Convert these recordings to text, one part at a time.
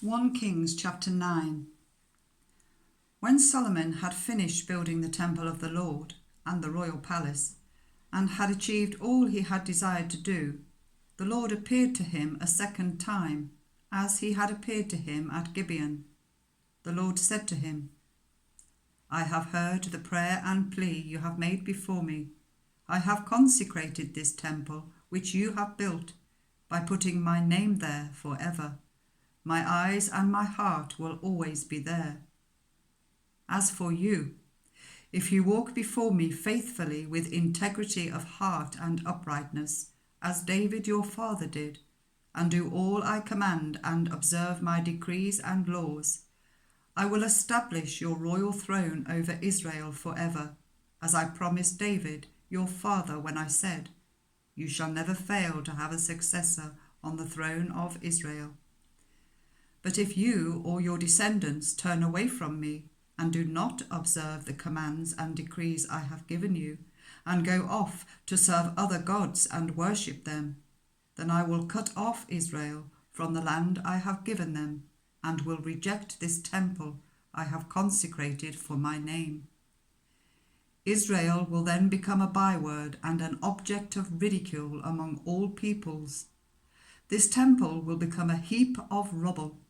1 Kings chapter 9. When Solomon had finished building the temple of the Lord and the royal palace, and had achieved all he had desired to do, the Lord appeared to him a second time, as he had appeared to him at Gibeon. The Lord said to him, I have heard the prayer and plea you have made before me. I have consecrated this temple which you have built, by putting my name there forever. My eyes and my heart will always be there. As for you, if you walk before me faithfully with integrity of heart and uprightness, as David your father did, and do all I command and observe my decrees and laws, I will establish your royal throne over Israel forever, as I promised David your father when I said, You shall never fail to have a successor on the throne of Israel. But if you or your descendants turn away from me and do not observe the commands and decrees I have given you, and go off to serve other gods and worship them, then I will cut off Israel from the land I have given them, and will reject this temple I have consecrated for my name. Israel will then become a byword and an object of ridicule among all peoples. This temple will become a heap of rubble.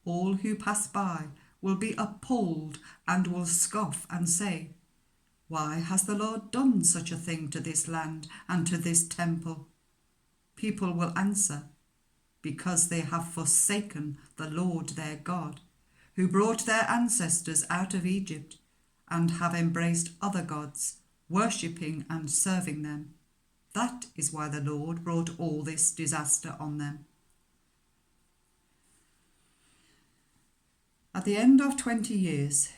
All who pass by will be appalled and will scoff and say, Why has the Lord done such a thing to this land and to this temple? People will answer, Because they have forsaken the Lord their God, who brought their ancestors out of Egypt, and have embraced other gods, worshipping and serving them. That is why the Lord brought all this disaster on them. At the end of 20 years,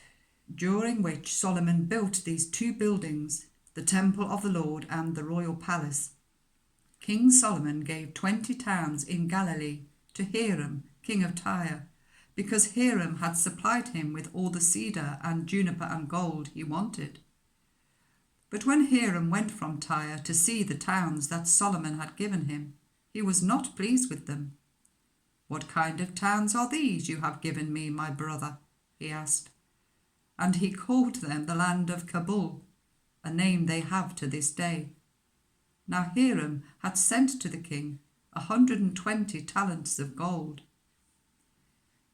during which Solomon built these two buildings, the temple of the Lord and the royal palace, King Solomon gave 20 towns in Galilee to Hiram, king of Tyre, because Hiram had supplied him with all the cedar and juniper and gold he wanted. But when Hiram went from Tyre to see the towns that Solomon had given him, he was not pleased with them. What kind of towns are these you have given me, my brother? He asked. And he called them the land of Kabul, a name they have to this day. Now Hiram had sent to the king 120 talents of gold.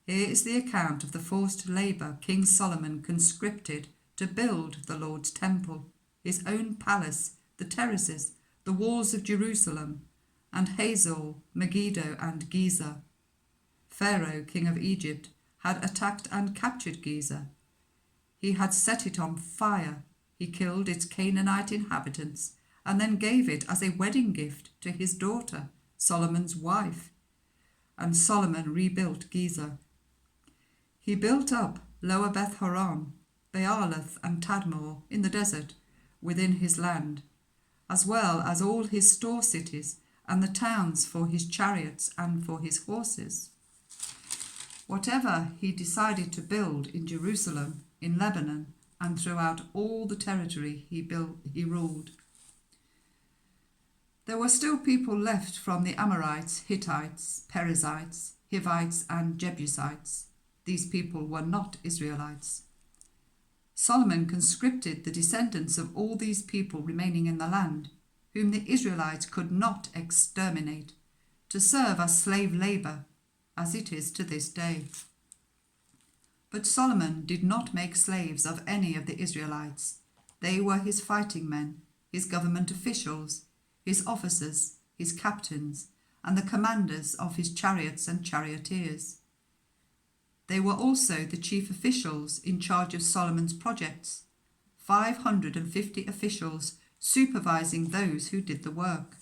Here is the account of the forced labour King Solomon conscripted to build the Lord's temple, his own palace, the terraces, the walls of Jerusalem, and Hazor, Megiddo, and Giza. Pharaoh, king of Egypt, had attacked and captured Giza. He had set it on fire. He killed its Canaanite inhabitants, and then gave it as a wedding gift to his daughter, Solomon's wife. And Solomon rebuilt Giza. He built up Lower Beth Horon, Baalath, and Tadmor in the desert within his land, as well as all his store cities and the towns for his chariots and for his horses. Whatever he decided to build in Jerusalem, in Lebanon, and throughout all the territory he ruled. There were still people left from the Amorites, Hittites, Perizzites, Hivites, and Jebusites. These people were not Israelites. Solomon conscripted the descendants of all these people remaining in the land, whom the Israelites could not exterminate, to serve as slave labour, as it is to this day. But Solomon did not make slaves of any of the Israelites. They were his fighting men, his government officials, his officers, his captains, and the commanders of his chariots and charioteers. They were also the chief officials in charge of Solomon's projects, 550 officials supervising those who did the work.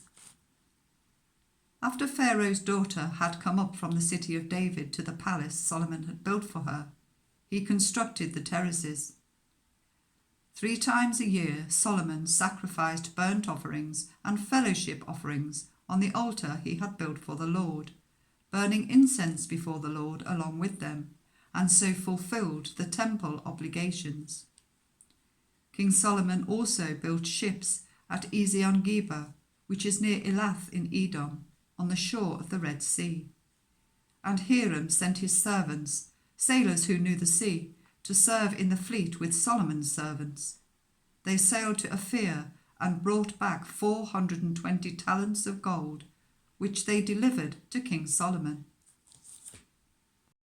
After Pharaoh's daughter had come up from the city of David to the palace Solomon had built for her, he constructed the terraces. 3 times a year Solomon sacrificed burnt offerings and fellowship offerings on the altar he had built for the Lord, burning incense before the Lord along with them, and so fulfilled the temple obligations. King Solomon also built ships at Ezion-Geber, which is near Elath in Edom, on the shore of the Red Sea. and Hiram sent his servants, sailors who knew the sea, to serve in the fleet with Solomon's servants. They sailed to Ophir and brought back 420 talents of gold, which they delivered to King Solomon.